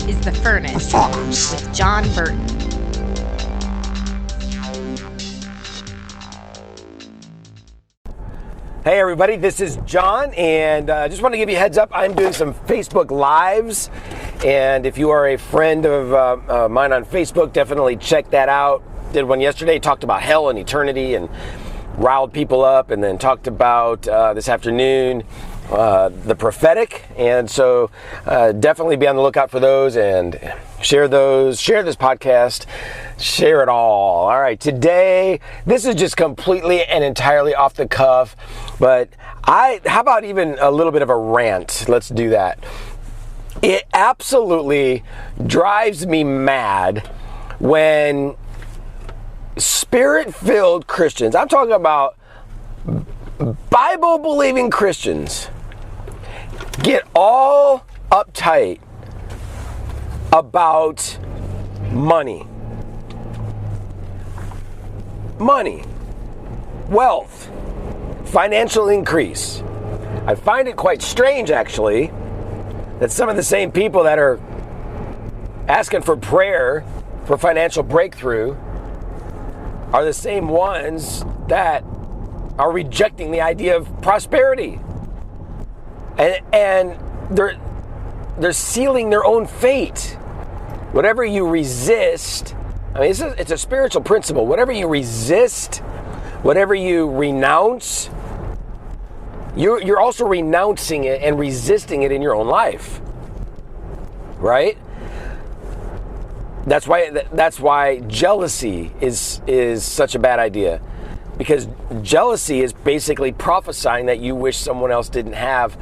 is The Furnace with John Burton. Hey everybody, this is John, and I just want to give you a heads up. I'm doing some Facebook Lives, and if you are a friend of mine on Facebook, definitely check that out. Did one yesterday, talked about hell and eternity and riled people up, and then talked about this afternoon the prophetic, and so definitely be on the lookout for those and share this podcast, share it all. All right, today, this is just completely and entirely off the cuff, but how about even a little bit of a rant? Let's do that. It absolutely drives me mad when Spirit-filled Christians, I'm talking about Bible-believing Christians, get all uptight about money, wealth, financial increase. I find it quite strange, actually, that some of the same people that are asking for prayer for financial breakthrough are the same ones that are rejecting the idea of prosperity. And they're sealing their own fate. Whatever you resist, I mean, it's a spiritual principle. Whatever you resist, whatever you renounce, you're also renouncing it and resisting it in your own life, right? That's why jealousy is such a bad idea, because jealousy is basically prophesying that you wish someone else didn't have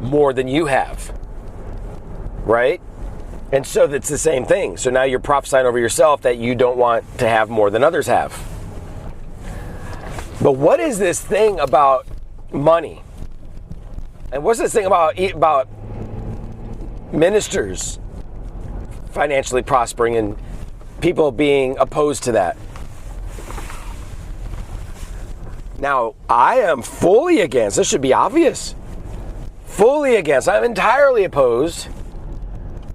more than you have, right? And so that's the same thing. So now you're prophesying over yourself that you don't want to have more than others have. But what is this thing about money? And what's this thing about ministers financially prospering and people being opposed to that? Now, I am fully against, this should be obvious, I'm entirely opposed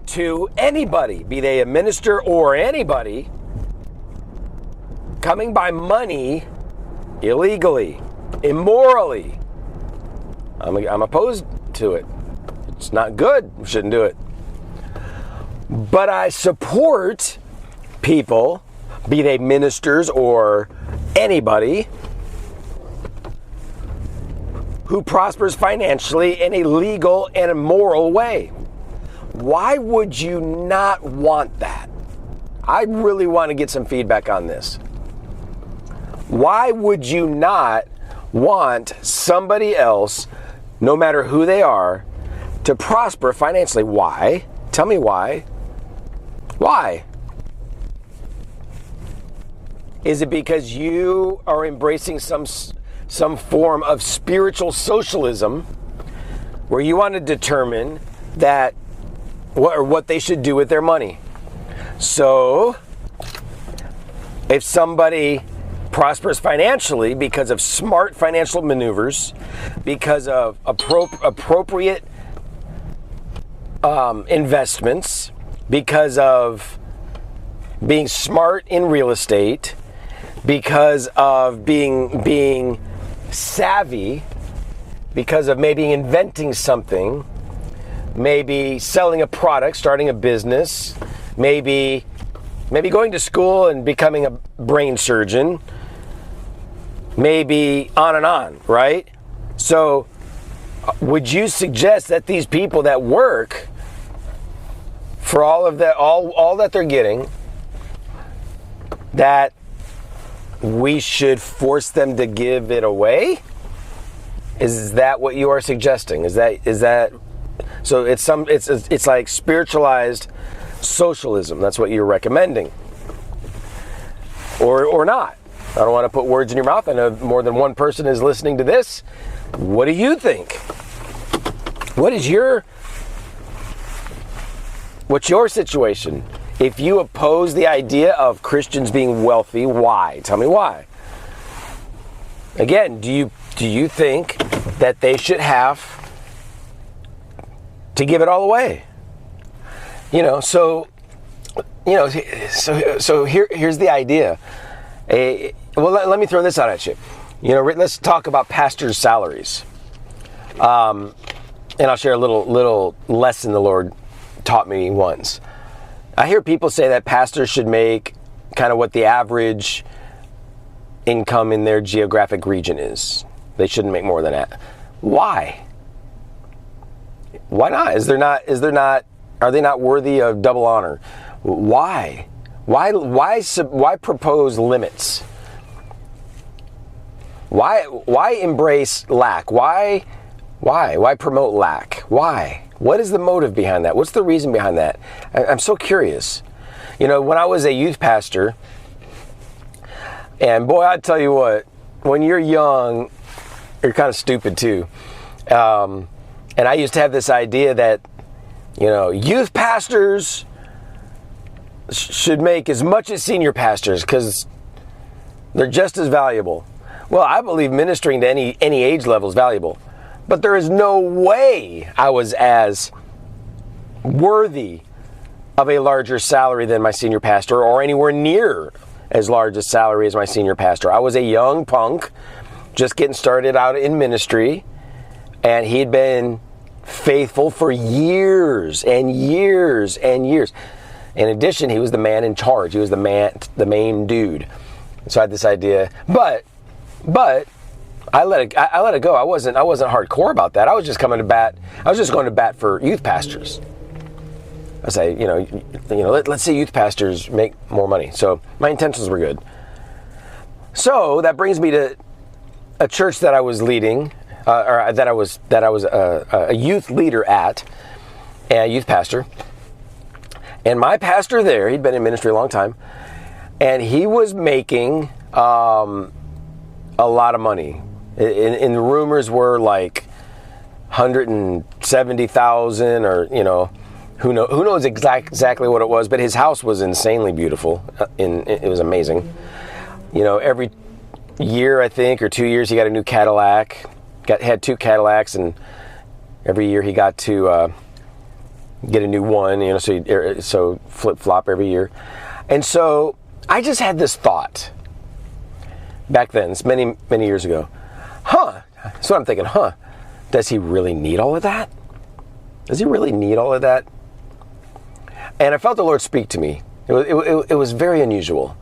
to anybody, be they a minister or anybody, coming by money illegally, immorally. I'm opposed to it. It's not good. We shouldn't do it. But I support people, be they ministers or anybody, who prospers financially in a legal and immoral way. Why would you not want that? I really want to get some feedback on this. Why would you not want somebody else, no matter who they are, to prosper financially? Why? Tell me why. Why? Is it because you are embracing some form of spiritual socialism where you want to determine that what they should do with their money? So if somebody prospers financially because of smart financial maneuvers, because of appropriate investments, because of being smart in real estate, because of being savvy, because of maybe inventing something, maybe selling a product, starting a business, maybe going to school and becoming a brain surgeon, maybe on and on, right? So would you suggest that these people that work for all that they're getting, that we should force them to give it away? Is that what you are suggesting? Is that so? It's like spiritualized socialism. That's what you're recommending, or not? I don't want to put words in your mouth. I know more than one person is listening to this. What do you think? What's your situation? If you oppose the idea of Christians being wealthy, why? Tell me why. Again, do you think that they should have to give it all away? So here's the idea. Let me throw this out at you. Let's talk about pastors' salaries. And I'll share a little lesson the Lord taught me once. I hear people say that pastors should make kind of what the average income in their geographic region is. They shouldn't make more than that. Why? Why not? Are they not worthy of double honor? Why? Why propose limits? Why embrace lack? Why promote lack? Why? What is the motive behind that? What's the reason behind that? I'm so curious. When I was a youth pastor, and boy, I tell you what, when you're young, you're kind of stupid too. And I used to have this idea that, youth pastors should make as much as senior pastors because they're just as valuable. Well, I believe ministering to any age level is valuable. But there is no way I was as worthy of a larger salary than my senior pastor, or anywhere near as large a salary as my senior pastor. I was a young punk, just getting started out in ministry, and he'd been faithful for years and years and years. In addition, he was the man in charge. He was the main dude. So I had this idea, but I let it go. I wasn't hardcore about that. I was just coming to bat. I was just going to bat for youth pastors. I say, let's say youth pastors make more money. So my intentions were good. So that brings me to a church that I was leading, or that I was a youth leader at, a youth pastor. And my pastor there, he'd been in ministry a long time, and he was making a lot of money. And the rumors were like 170,000, or who knows exactly what it was. But his house was insanely beautiful. It was amazing. Every year, I think, or 2 years, he got a new Cadillac. Had 2 Cadillacs, and every year he got to get a new one. So flip flop every year. And so I just had this thought back then. It's many years ago. That's what I'm thinking. Does he really need all of that? Does he really need all of that? And I felt the Lord speak to me. It was very unusual.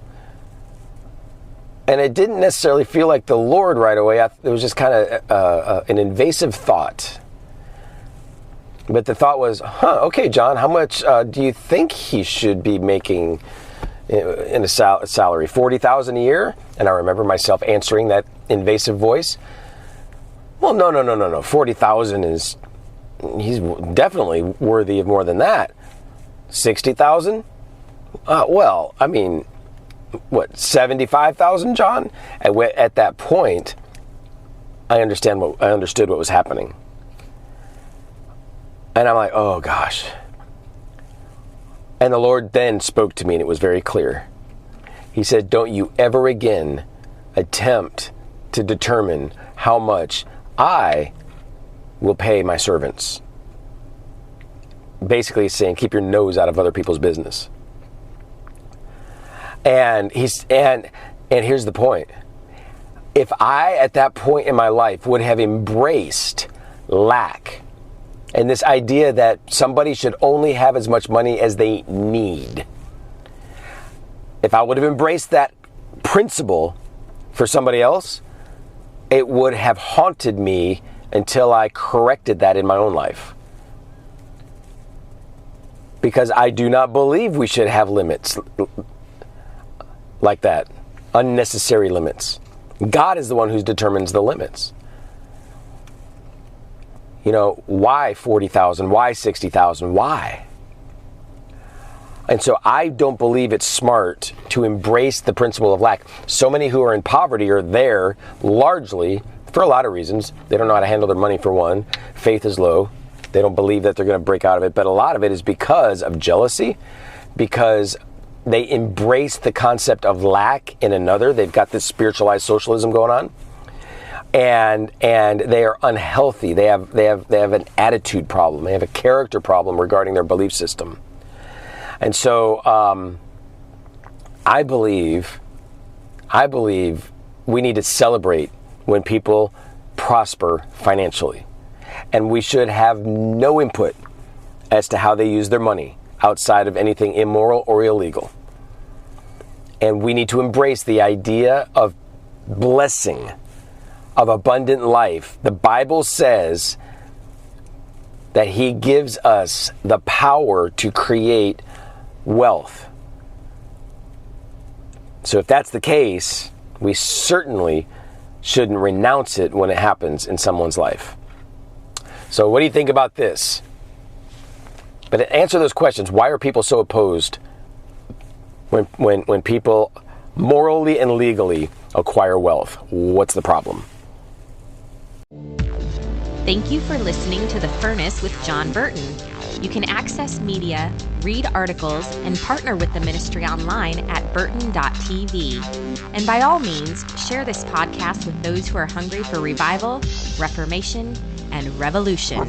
And it didn't necessarily feel like the Lord right away. It was just kind of an invasive thought. But the thought was, okay, John, how much do you think he should be making in a salary? $40,000 a year? And I remember myself answering that invasive voice. Well, no. 40,000 he's definitely worthy of more than that. 60,000? Well, I mean, what, 75,000, John? At that point, I understood what was happening. And I'm like, oh gosh. And the Lord then spoke to me, and it was very clear. He said, don't you ever again attempt to determine how much I will pay my servants. Basically saying, keep your nose out of other people's business. And here's the point. If I, at that point in my life, would have embraced lack and this idea that somebody should only have as much money as they need, if I would have embraced that principle for somebody else, it would have haunted me until I corrected that in my own life. Because I do not believe we should have limits like that, unnecessary limits. God is the one who determines the limits. Why 40,000? Why 60,000? Why? And so I don't believe it's smart to embrace the principle of lack. So many who are in poverty are there largely for a lot of reasons. They don't know how to handle their money, for one. Faith is low. They don't believe that they're going to break out of it. But a lot of it is because of jealousy, because they embrace the concept of lack in another. They've got this spiritualized socialism going on. And they are unhealthy. They have an attitude problem. They have a character problem regarding their belief system. And so I believe we need to celebrate when people prosper financially. And we should have no input as to how they use their money outside of anything immoral or illegal. And we need to embrace the idea of blessing, of abundant life. The Bible says that He gives us the power to create wealth. So if that's the case, we certainly shouldn't renounce it when it happens in someone's life. So what do you think about this? But to answer those questions, why are people so opposed when people morally and legally acquire wealth? What's the problem? Thank you for listening to The Furnace with John Burton. You can access media, read articles, and partner with the ministry online at burton.tv. And by all means, share this podcast with those who are hungry for revival, reformation, and revolution.